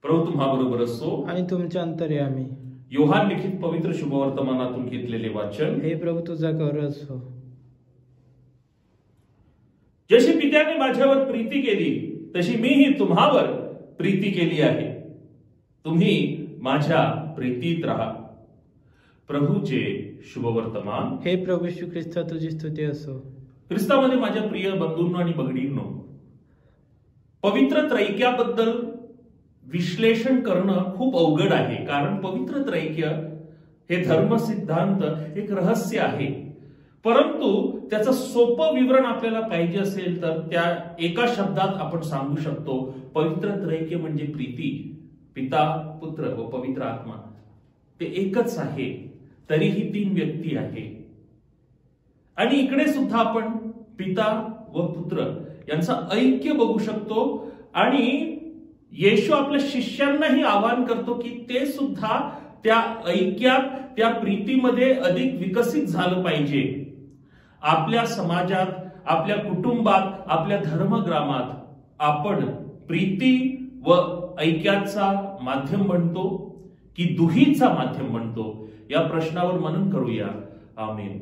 प्रभू तुम्हाबरोबर असो आणि तुमच्या अंतर्यामी. योहान लिखित पवित्र शुभवर्तमानातून घेतलेले वाचन. हे प्रभू तुझा गौरव असो. जशी पित्याने माझ्यावर प्रीती केली तशी मीही तुम्हावर प्रीती केली आहे. तुम्ही माझ्या प्रीतीत राहा. प्रभूचे शुभवर्तमान. हे प्रभू श्री ख्रिस्त तुझी स्तुती असो. ख्रिस्तामध्ये माझ्या प्रिय बंधूंनो आणि भगिनींनो, पवित्र त्रैक्याबद्दल विश्लेषण करणं खूप अवघड आहे. कारण पवित्र त्रैक्य हे धर्मसिद्धांत एक रहस्य आहे. परंतु त्याचं सोपं विवरण आपल्याला पाहिजे असेल तर त्या एका शब्दात आपण सांगू शकतो, पवित्र त्रैक्य म्हणजे प्रीती. पिता, पुत्र व पवित्र आत्मा ते एकच आहे, तरीही 3 व्यक्ती आहे. आणि इकडे सुद्धा आपण पिता व पुत्र यांचं ऐक्य बघू शकतो. आणि येशू आपल्या शिष्यांनाही आवाहन करतो की ते सुद्धा त्या ऐक्यात, त्या प्रीतीमध्ये अधिक विकसित झालं पाहिजे. आपल्या समाजात, आपल्या कुटुंबात, आपल्या धर्मग्रामात आपण प्रीती व ऐक्याचा माध्यम बनतो की दुहीचा माध्यम बनतो, या प्रश्नावर मनन करूया. आमेन.